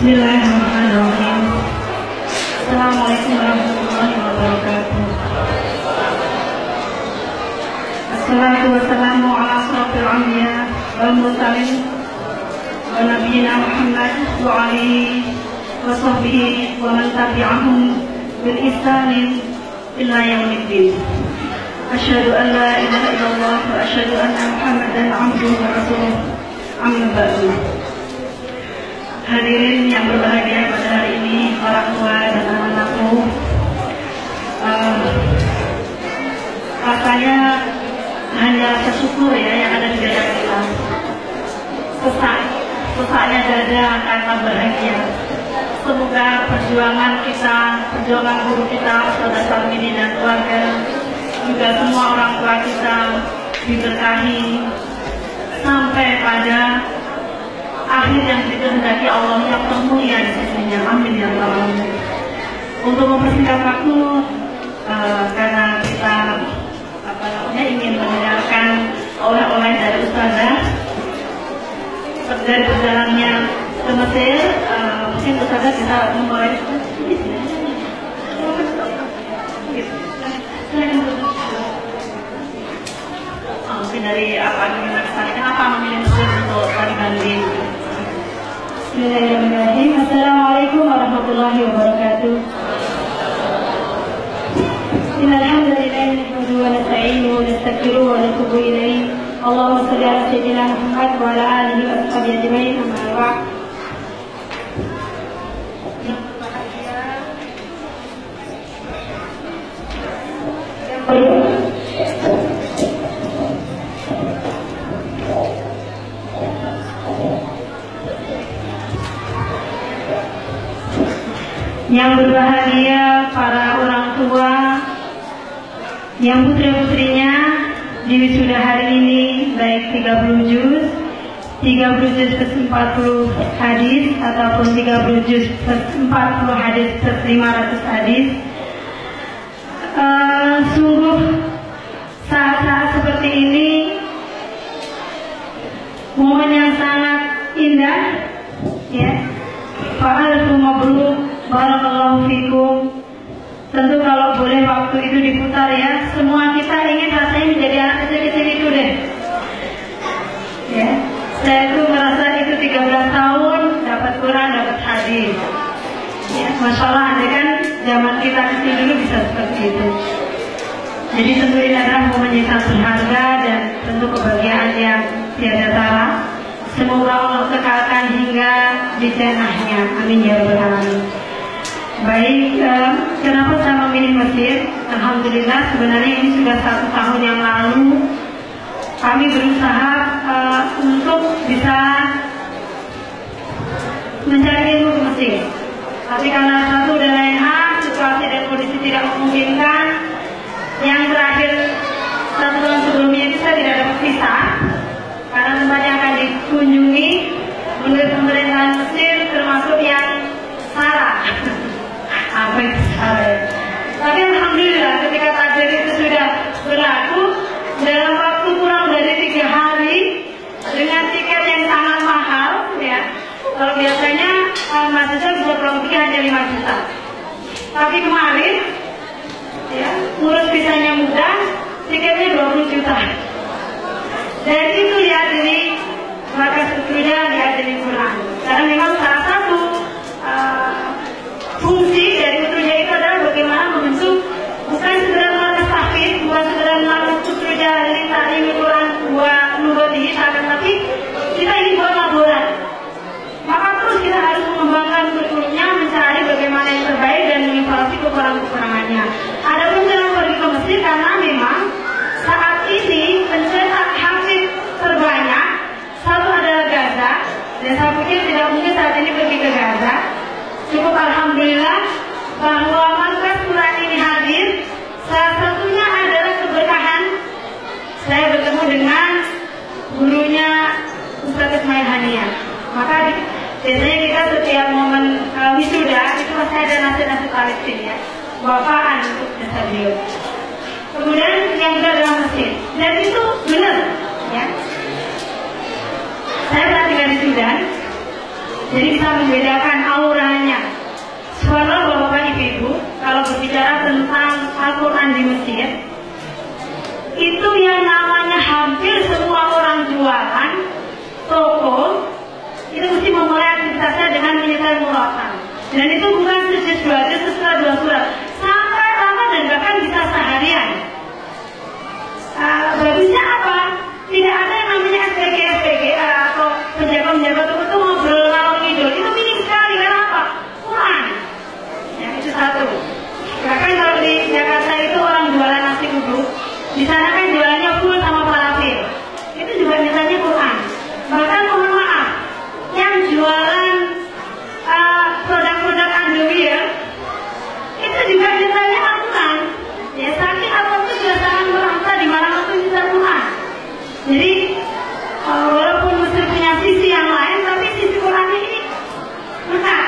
Bismillahirrahmanirrahim. Assalamualaikum warahmatullahi wabarakatuh. Assalatu wassalamu ala asrofil anbiya wal mursalin wa nabiyina Muhammad wa alihi wa sahbihi wa man tabi'ahum bil ihsanin ila yaumiddin. Asyhadu an la ilaha illallah wa asyhadu anna Muhammadan abduhu wa rasuluh. Amma ba'du. Hadirin yang berbahagia pada hari ini, orang tua dan anak-anakku, rasanya hanya bersyukur ya yang ada di dada kita. Sesaknya dada karena bahagia. Semoga perjuangan kita, perjuangan guru kita, saudara Salmini dan keluarga, juga semua orang tua kita diberkahi sampai pada akhir yang dikehendaki Allah yang termulia di sisinya. Amin ya Allah. Untuk mempersingkat waktu, karena kita ingin mendengarkan oleh-oleh dari Ustazah dari perjalanannya ke Mesir, mungkin Ustazah bisa memulai. Mungkin dari apa kenapa memilih Mesir untuk tari banding. Bismillahirrahmanirrahim. Assalamualaikum warahmatullahi wabarakatuh. Innal hamdalillah nahmaduhu wa nasta'inuhu wa nastaghfiruhu wa natubu ilayh. Allahumma shalli ala sayyidina Muhammad wa ala alihi wa sahbihi ajma'in. Amma ba'd. Yang berbahagia para orang tua yang putri-putrinya di wisuda hari ini, baik 30 juz ke-40 hadis ataupun 30 juz ke-40 hadis per 500 hadis. Sungguh saat-saat seperti ini momen yang sangat indah ya. Fa'alfu mabruk, barakallahu fikum. Tentu kalau boleh waktu itu diputar ya, semua kita ingin rasanya menjadi anak kecil-kecil itu deh ya. Saya itu merasa itu 13 tahun dapat Quran, dapat hadis ya. Masya Allah, andai kan zaman kita kecil dulu bisa seperti itu. Jadi tentu ini adalah momen yang sangat berharga dan tentu kebahagiaan yang tiada tara. Semoga Allah kekalkan hingga di jannahnya. Amin ya rabbal alamin. Baik, kenapa saya memilih Mesir? Alhamdulillah, sebenarnya ini sudah 1 tahun yang lalu kami berusaha untuk bisa mencari ilmu ke Mesir. Tapi karena satu dan lain hal, situasi dan kondisi tidak memungkinkan. Yang terakhir 1 tahun sebelumnya itu saya tidak dapat visa karena tempatnya akan dikunjungi menurut pemerintahan Mesir, termasuk yang syarat. Apa itu syarat? Tapi alhamdulillah ketika takdir itu sudah berlaku dalam waktu kurang dari 3 hari dengan tiket yang sangat mahal ya. Kalau biasanya mahasiswa buat pulang pergi hanya 5 juta. Tapi kemarin ya, ngurus visanya mudah, tiketnya 20 juta. Dan itu dihadiri maka sebetulnya dihadiri Quran. Karena memang salah satu fungsi dari putrinya itu adalah bagaimana membentuk bukan sekedar melatih tahfiz, bukan sekedar melatih putrinya dari ta'lim Quran dua nubati, tapi kita ingin buat laboran. Maka terus kita harus mengembangkan kurikulumnya, mencari bagaimana yang terbaik dan mengevaluasi kekurangan-kekurangannya. Adapun saya pergi ke Mesir karena memang saat ini pencetak hafiz terbanyak satu adalah Gaza, dan saya pikir tidak mungkin saat ini pergi ke Gaza. Cukup alhamdulillah bahwa markas Quran ini hadir. Salah satunya adalah keberkahan saya bertemu dengan gurunya Ustaz Ismail Hania. Maka biasanya kita setiap momen wisuda itu pasti ada nasihat Palestina ya, wafaan untuk jasa beliau. Kemudian yang kedua adalah Mesir, dan itu benar ya. Saya pernah tinggal di Sudan Jadi bisa membedakan auranya. Subhanallah Bapak Ibu, kalau berbicara tentang Al-Quran di Mesir, itu yang namanya hampir semua orang jualan, toko, itu mesti memulai aktivitasnya dengan menyetel muratan. Dan itu bukan sejus dua juz, sesudah 2 surat, sampai lama dan bahkan bisa seharian. Bagusnya apa? Tidak ada yang namanya SPG atau penjaga-penjaga itu ngobrol ngalor ngidul. Itu minim sekali. Karena apa? Quran. Ya, itu satu. Bahkan kalau di Jakarta itu orang jualan nasi uduk, di sana kan jualannya full sama falafel. Itu juga nyatanya Quran. Bahkan mohon maaf, yang jualan produk-produk underwear itu juga nyatanya Al-Quran. Ya, saking apa itu sudah sangat merata di mana-mana itu bisa Quran. Jadi walaupun Mesir punya sisi yang lain, tapi sisi Quran ini lengkap.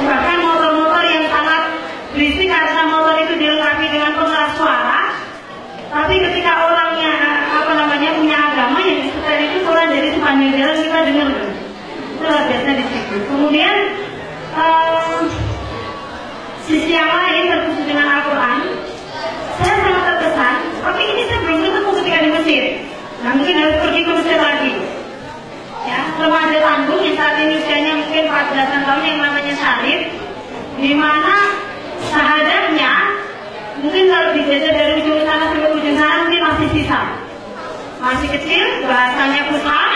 Bahkan motor-motor yang sangat berisik karena motor itu dilengkapi dengan pengeras suara. Tapi ketika orangnya punya agama yang disetel itu Quran, jadi sepanjang jalan kita dengar. Itu luar biasa di situ. Kemudian sisi yang lain terkhusus dengan Al-Quran, saya sangat terkesan. Tapi ini saya belum ketemu ketika di Mesir. Nah, mungkin harus pergi ke Mesir lagi. Ya, remaja tanggung yang saat ini usianya mungkin 14 tahun yang namanya Syarif, di mana sahadatnya mungkin kalau dijajar dari ujung sana sampai ujung sana mungkin masih sisa. Masih kecil, bahasanya fusah.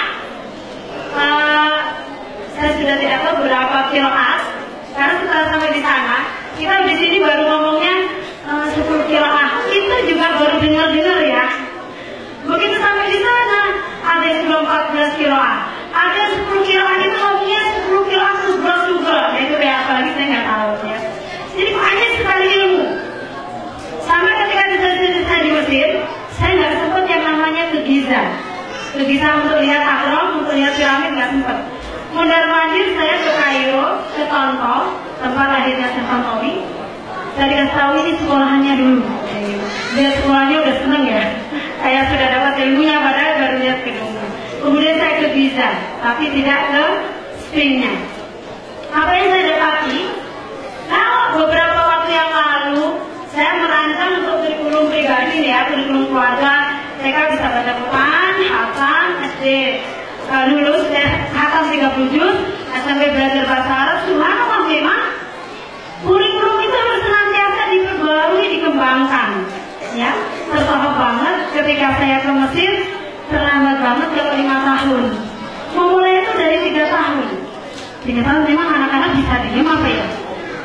Saya sudah tidak tahu berapa kiloat, karena setelah sampai di sana, kita di sini baru ngomongnya 10 kiloat. Itu juga baru dengar ya. Begitu sampai di sana, ada yang sudah 14 kiloat, ada 10 kiloat itu ngomongnya 10 kiloat subro. Itu kayak apa lagi saya nggak tahu ya. Jadi banyak sekali ilmu. Sampai ketika saya di Mesir, saya nggak sempat yang namanya ke Giza. Ke Giza untuk lihat Ahram, untuk lihat piramid nggak sempat. Mondar mandir saya ke Kairo, ke Tonto, tempat lahirnya Tontowi. Saya dikasih tahu ini sekolahannya dulu. Lihat sekolahnya udah seneng ya. Saya sudah dapat ilmunya padahal baru lihat gedungnya. Kemudian saya ke Giza, tapi tidak ke Sphinxnya. Apa yang saya dapati? Kalau beberapa waktu yang lalu saya merancang untuk kurikulum pribadi ya, kurikulum keluarga. Saya bisa baca Quran, hafal, SD lulus, hafal 30 juz, SMP belajar bahasa Arab. Subhanallah memang kurikulum itu harus senantiasa diperbarui, dikembangkan. Ya, tertahap banget ketika saya ke Mesir, terlambat banget kalau 5 tahun. Memulai itu dari 3 tahun. 3 tahun memang anak-anak bisa diem apa ya?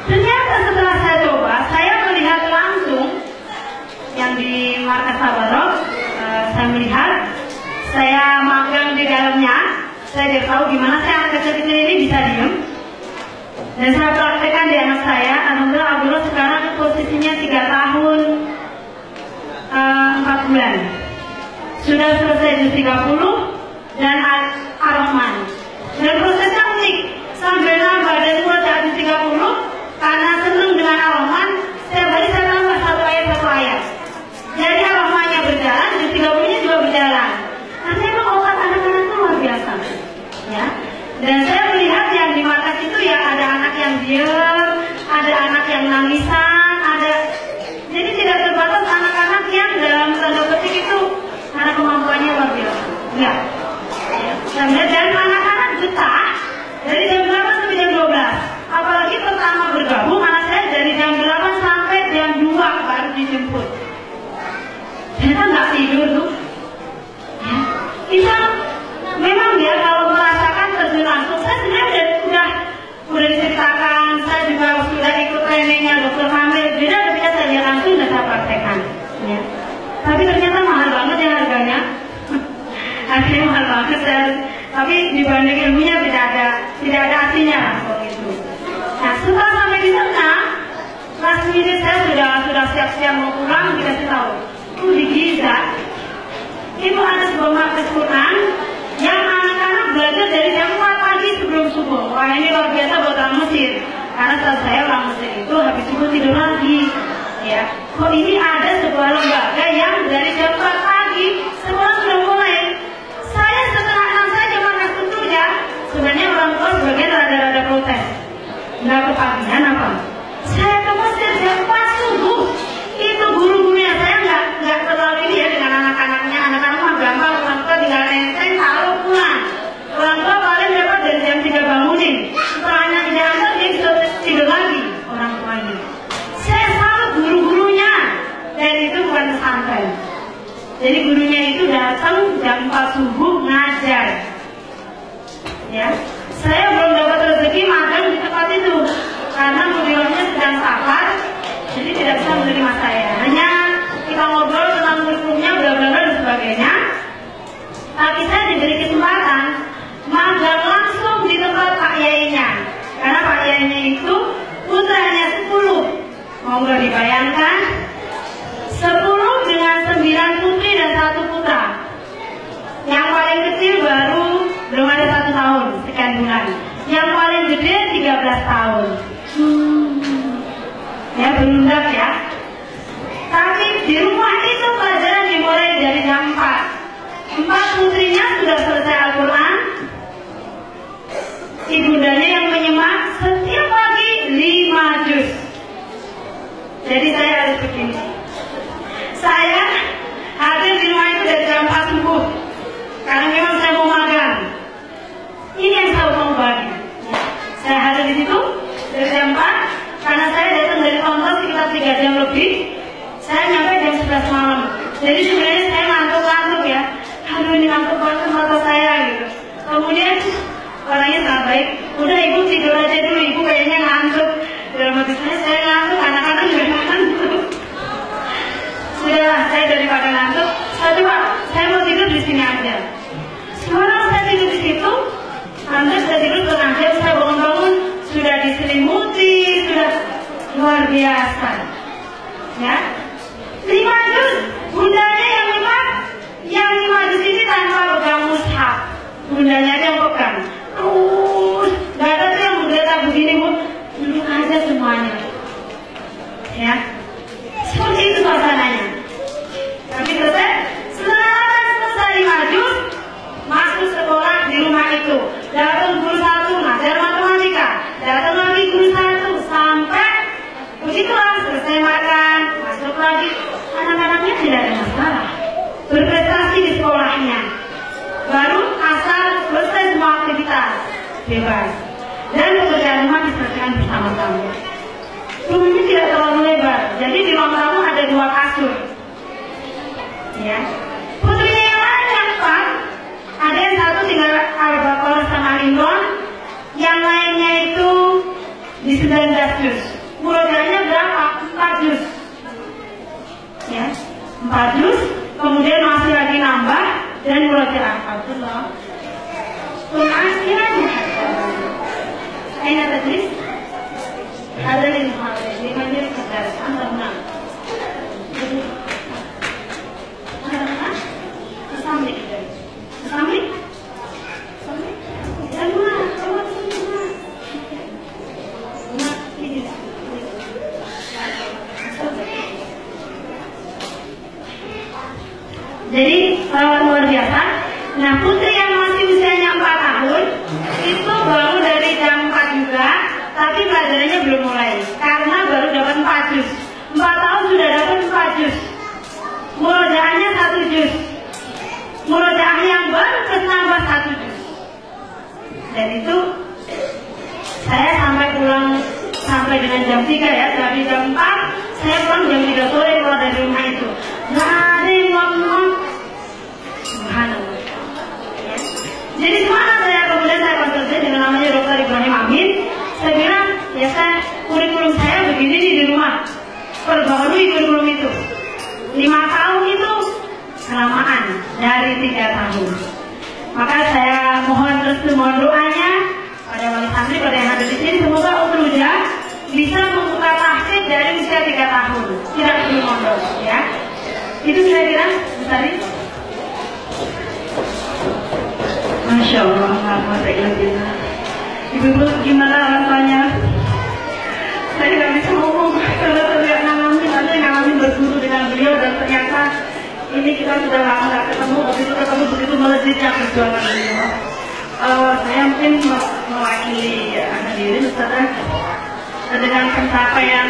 Ternyata setelah saya coba, saya melihat langsung yang di markas Tabarok, saya melihat, saya magang di dalamnya, saya tidak tahu gimana saya anak kecil-kecil ini bisa diem. Dan saya praktekkan di anak saya, alhamdulillah Abdullah sekarang posisinya 3 tahun 4 bulan. Sudah selesai juz 30 dan Ar-Rahman. Dan prosesnya unik, sambil nambah dan mulai juz 30, karena senang dengan Ar-Rahman, setiap hari saya tambah 1 ayat. Jadi Ar-Rahmannya berjalan, juz 30-nya juga berjalan. Karena memang otak anak-anak itu luar biasa. Ya. Dan saya melihat yang di markas itu ya ada anak yang diam, ada anak yang nangisan, ada. Jadi tidak terbatas anak-anak yang dalam tanda petik itu karena kemampuannya luar biasa. Ya. Dan anak-anak betah dari jam 8 sampai jam 12. Apalagi pertama bergabung anak saya dari jam 8 sampai jam 2 baru dijemput. Ternyata nggak tidur tuh. Ya. Kita memang dia kalau merasakan terjun langsung, saya sebenarnya udah diceritakan, saya juga sudah ikut trainingnya Dr. Hamil, beda ketika saya lihat langsung dan saya praktekkan. Ya. Tapi ternyata mahal banget ya harganya. Harganya mahal banget, tapi dibanding ilmunya tidak ada artinya gitu. Nah setelah sampai di sana, last minute saya sudah siap-siap mau pulang, dikasih tahu, di Giza itu ada sebuah markas Quran yang anak-anak belajar dari jam 4 pagi sebelum subuh. Wah ini luar biasa buat orang Mesir. Karena saat saya orang Mesir itu habis subuh tidur lagi. Ya, kok ini ada sebuah lembaga yang dari jam 4 pagi sekolah sudah mulai. Saya setelah anak saya jam markas tentu ya, sebenarnya orang tua Nah kepagian apa? Saya ke Mesir jam 4 subuh. Itu guru-gurunya saya nggak terlalu ini ya dengan anak-anaknya. Anak-anak mah gampang, orang tua tinggal nenteng, taruh pulang. Orang tua paling dapat dari jam 3 bangunin. Setelahnya tidak ada dia sudah tidur lagi orang tuanya. Saya salut guru-gurunya. Dan itu bukan pesantren. Jadi gurunya itu datang jam 4 subuh ngajar. Ya, saya belum dapat rezeki magang di tempat itu karena beliaunya sedang safar, jadi tidak bisa menerima saya. Hanya kita ngobrol tentang kurikulumnya, bla bla bla dan sebagainya. Tapi saya diberi kesempatan magang langsung di tempat Pak Yainya, karena Pak Yainya itu putranya 10. Mau nggak dibayangkan? 10 dengan 9 putri dan 1 putra. Yang paling kecil baru belum ada 1 tahun, sekian bulan. Yang paling gede 13 tahun. Ya berundak ya. Tapi di rumah itu pelajaran dimulai dari jam 4. 4 putrinya sudah selesai Al-Quran. Ibundanya yang menyemak setiap pagi 5 juz. Jadi saya harus begini. Saya hadir di rumah itu dari jam 4 subuh. Karena memang saya mau magang. Ini yang saya mau bagi. Saya hadir di situ dari jam 4. Karena saya datang dari kantor sekitar 3 jam lebih. Saya nyampe jam 11 malam. Jadi sebenarnya saya ngantuk-ngantuk ya. Aduh ini ngantuk banget mata saya gitu. Kemudian orangnya sangat baik. Udah ibu tidur aja dulu. Ibu kayaknya ngantuk. Dalam hati saya ngantuk. Anak-anak juga ngantuk. Sudahlah, saya daripada ngantuk. Saya mau tidur di sini aja. Sekarang saya tidur di situ. Hampir saya tidur setengah jam. Saya bangun-bangun sudah diselimuti, sudah luar biasa. Ya, 5 juz. Bundanya yang 5 juz ini tanpa pegang mushaf. Bundanya aja yang pegang. Terus, gak ada tuh yang menggeletak begini bu. Duduk aja semuanya. Ya, seperti itu suasananya. Tapi selesai, selesai 5 juz, masuk sekolah di rumah itu. Datang guru 1 ngajar matematika, datang lagi guru 1 sampai begitulah selesai makan, masuk lagi. Anak-anaknya tidak ada masalah, berprestasi di sekolahnya. Baru asal selesai semua aktivitas bebas dan pekerjaan rumah diselesaikan bersama-sama. Rumahnya tidak terlalu lebar, jadi di ruang tamu ada 2 kasur. Ya, putrinya yang lain yang 4, ada yang 1 tinggal Al-Baqarah sama Imran, yang lainnya itu di 19 juz. Murojaahnya berapa? 4 juz. Ya, 4 juz. Kemudian masih lagi nambah dan murojaah. Alhamdulillah. Akhirnya Aina tadris? Ada di majelis kedas. Anda menang. Sampai. Dan mana? Coba sini. Nah, ini. Jadi luar biasa. Nah, putri yang masih usianya 4 tahun itu baru dari jam 4 juga, tapi pelajarannya belum mulai karena baru dapat 4 juz. 4 tahun sudah dapat 4 juz. Murojaahnya 1 juz. Murojaah yang baru tambah 1 juz. Dan itu saya sampai pulang sampai dengan jam 3 ya, dari jam 4 saya pulang jam 3 sore keluar dari rumah itu. Nggak ada yang ngomong. Subhanallah. Ya. Jadi semangat saya, kemudian saya konsultasi dengan namanya Dr. Ibrahim Amin. Saya bilang, ya saya kurikulum saya begini di rumah. Perbaharui kurikulum itu. 5 tahun itu kelamaan dari 3 tahun. Maka saya mohon restu, mohon doanya pada wali santri, pada yang ada di sini, semoga Utruja bisa membuka tahqiq dari usia 3 tahun, tidak perlu mondok, ya. Itu saya kira, tadi. Masya Allah, alhamdulillah. Ibu-ibu gimana orang tuanya? Saya nggak bisa ngomong karena terlihat ngalamin, ada yang ngalamin berguru dengan beliau dan ternyata ini kita sudah lama nggak ketemu, begitu melejitnya perjuangan beliau. Saya mungkin mewakili hadirin, Ustazah. dengan pencapaian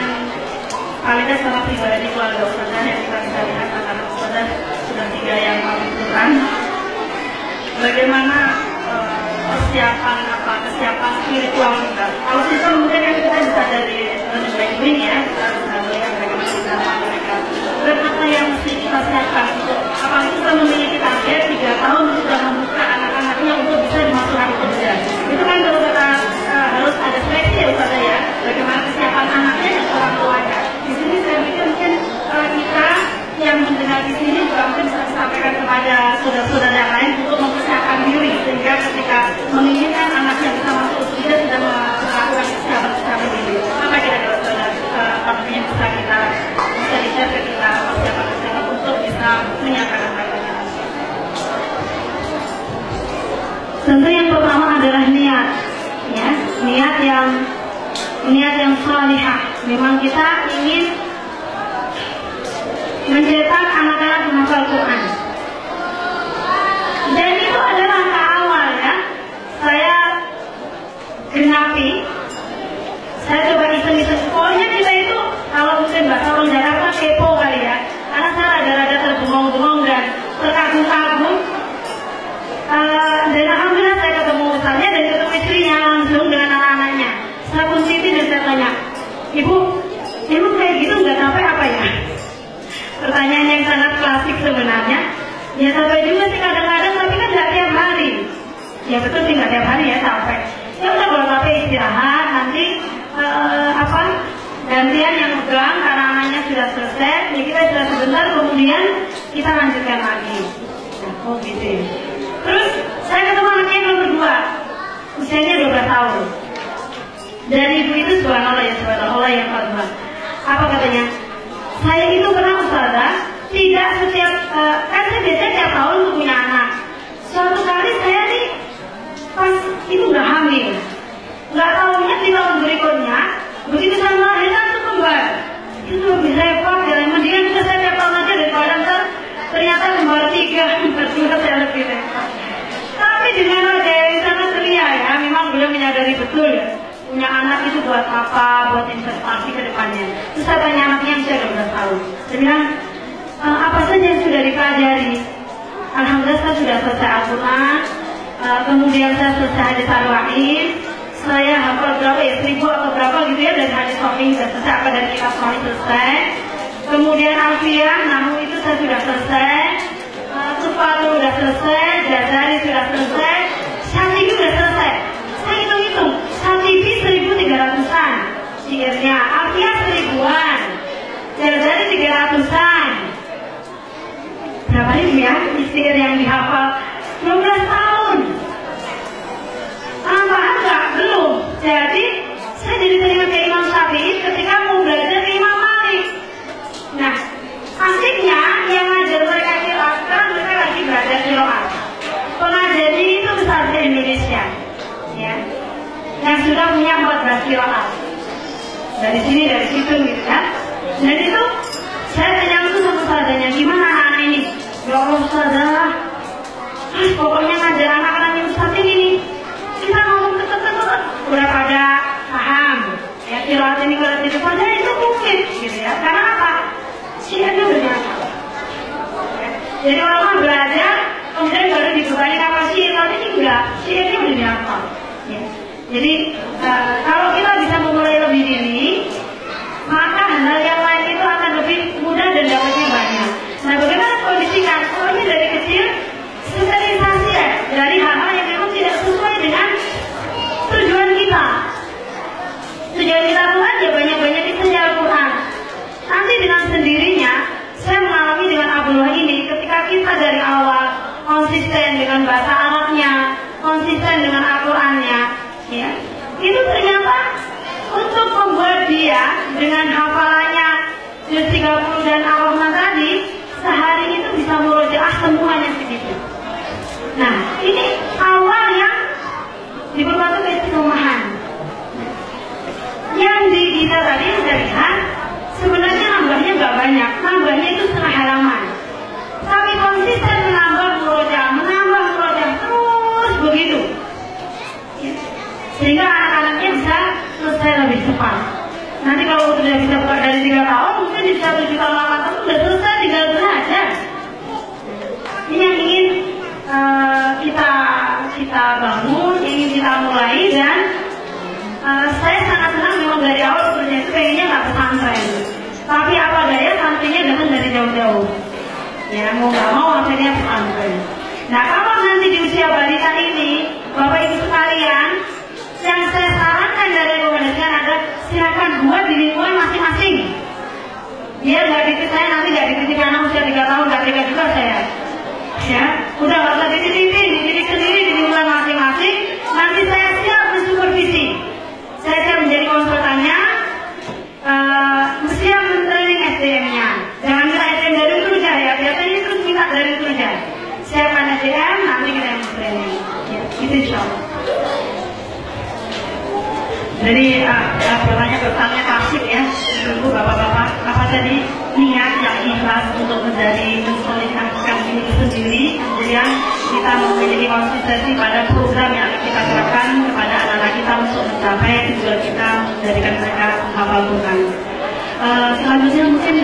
kualitas sama pribadi keluarga Ustazah yang kita bisa lihat antara Ustazah sudah 3 yang menentukan bagaimana kesiapan spiritual kita. Kalau sistem mungkin yang kita bisa dari baik-baik ya, kita bisa melihat bagaimana cara mereka. Dan apa yang mesti kita siapkan untuk apalagi kita memiliki target 3 tahun sudah membuka anak-anaknya untuk bisa dimasukkan kerja. Itu kan kalau kita harus ada seleksi ya Ustazah ya, bagaimana kesiapan anaknya dan orang tuanya. Di sini saya pikir mungkin kita yang mendengar di sini juga mungkin bisa disampaikan kepada saudara-saudara yang lain untuk mempersiapkan diri sehingga ketika menginginkan anaknya bisa masuk usia sudah melakukan kesiapan diri. Apa kira-kira saudara yang bisa kita share ke kita persiapan untuk bisa menyatakan anaknya? Tentu yang pertama adalah niat, ya, niat yang salihah. Memang kita ingin mencetak anak-anak menghafal Quran. Dan itu adalah langkah awal ya. Saya genapi. Saya coba iseng-iseng. Pokoknya kita itu kalau mungkin bahasa orang Jakarta kepo kali ya. Karena saya rada-rada terbengong-bengong dan terkagum-kagum. Dan alhamdulillah saya ketemu ustaznya dan ketemu istrinya langsung dengan anak-anaknya. Saya pun titip dan saya tanya, Ibu, emang kayak gitu nggak capek apa ya? Pertanyaan yang sangat klasik sebenarnya. Ya capek juga sih kadang-kadang, tapi kan nggak tiap hari. Ya betul sih nggak tiap hari ya capek. Ya udah kalau capek istirahat, nanti gantian yang megang karena anaknya sudah selesai. Ya kita sudah sebentar, kemudian kita lanjutkan lagi. Oh gitu. Terus saya ketemu anaknya yang nomor 2, usianya 12 tahun. Dan ibu itu subhanallah yang kedua. Apa katanya? Saya itu pernah Ustazah, tidak setiap, kan saya biasanya tiap tahun untuk punya anak. Suatu kali saya nih, pas itu nggak hamil. Nggak tahunya di tahun berikutnya, begitu saya melahirkan itu kembar. Itu lebih repot, ya. Mendingan bisa saya tiap tahun aja daripada ntar ternyata kembar 3, saya lebih repot. Tapi dengan wajah yang sangat ceria ya, memang beliau menyadari betul ya. Punya anak itu buat apa, buat investasi ke depannya. Terus saya tanya anaknya yang usia 12 tahun. Saya bilang, apa saja yang sudah dipelajari? Alhamdulillah saya sudah selesai Al-Quran, kemudian saya selesai hadis Ar-Wa'id, saya hafal berapa ya, 1000 atau berapa gitu ya, dari hadis Sahih sudah selesai, apa dari kitab Sahih selesai. Kemudian Alfiyah, Nahu itu saya sudah selesai, Tufatul sudah selesai, Jazari sudah selesai, Syatibi sudah selesai. Saya hitung-hitung, Syatibi 1300-an, syairnya, Alfiyah 1000-an, Jazari 300-an. Berapa ribu ya syair yang dihafal? 12 tahun. Tambahan enggak? Belum. Jadi saya jadi terima ke Imam Syafi'i ketika mau belajar ke Imam Malik. Nah, asiknya yang ngajar mereka qiraat, sekarang mereka lagi belajar qiraat. Pengajarnya itu besar di Indonesia, ya, yang sudah punya 14 qiraat. Dari sini, dari situ gitu kan. Dan itu saya tanya langsung sama ustazahnya, gimana anak ini? Ya Allah ustazah, pokoknya ngajar anak-anak yang seperti ini, kita ngomong tetep-tetep udah pada paham. Ya qiraat ini kalau di depan saya itu mungkin gitu ya. Karena apa? Syairnya udah dihafal. Ya. Jadi orang belajar, kemudian baru dibebani apa syair, kalau ini enggak, syairnya udah dihafal. Ya. Jadi kalau kita bisa memulai lebih dini, maka hal yang lain itu akan lebih mudah dan dapatnya banyak. Nah, bagaimana kondisikan? Pokoknya dari kecil sterilisasi ya, dari hal-hal yang memang tidak sesuai dengan tujuan kita. Tujuan kita Tuhan ya banyak-banyak itu Al-Quran. Nanti dengan sendirinya, saya mengalami dengan Abdullah ini, ketika kita dari awal konsisten dengan bahasa Arabnya, konsisten dengan Al-Qurannya, ya, itu ternyata untuk membuat dia dengan hafalannya juz 30 dan Ar-Rahman tadi, sehari itu bisa murojaah semuanya segitu. Nah, ini awal yang diperlukan keistiqomahan. Yang di kita tadi sudah lihat, sebenarnya nambahnya nggak banyak, nambahnya itu setengah halaman. Tapi konsisten menambah murojaah terus begitu. Sehingga anak-anaknya bisa selesai lebih cepat. Nanti kalau sudah bisa buka dari 3 tahun, mungkin di 1 juta 8 tahun sudah selesai, tinggal belajar. Ini yang ingin kita bangun, ingin kita mulai, dan saya sangat senang memang dari awal sebenarnya itu pengennya nggak pesantren. Tapi apa daya santrinya datang dari jauh-jauh. Ya mau nggak mau akhirnya pesantren. Nah kalau nanti di usia balita ini, Bapak Ibu sekalian, yang saya sarankan dari rekomendasikan adalah silakan buat di lingkungan masing-masing. Dia nggak dikit saya nanti nggak dikit anak usia 3 tahun nggak tega juga saya. Ya, udah nggak usah dititipin, diri sendiri di lingkungan masing-masing. Nanti saya siap mensupervisi. Saya siap menjadi konsultannya. Mesti mentraining SDM-nya. Jangan minta SDM dari kerja ya. Biasanya terus minta dari kerja. Siapkan SDM, nanti kita yang training. Ya, itu insya Allah. Jadi pertanyaan klasik ya, ibu bapak-bapak, apa tadi niat yang ikhlas untuk menjadi mensolidasikan ini sendiri, kemudian kita memiliki konsistensi pada program yang kita terapkan kepada anak-anak kita untuk mencapai tujuan kita menjadikan mereka hafal Quran. Selanjutnya mungkin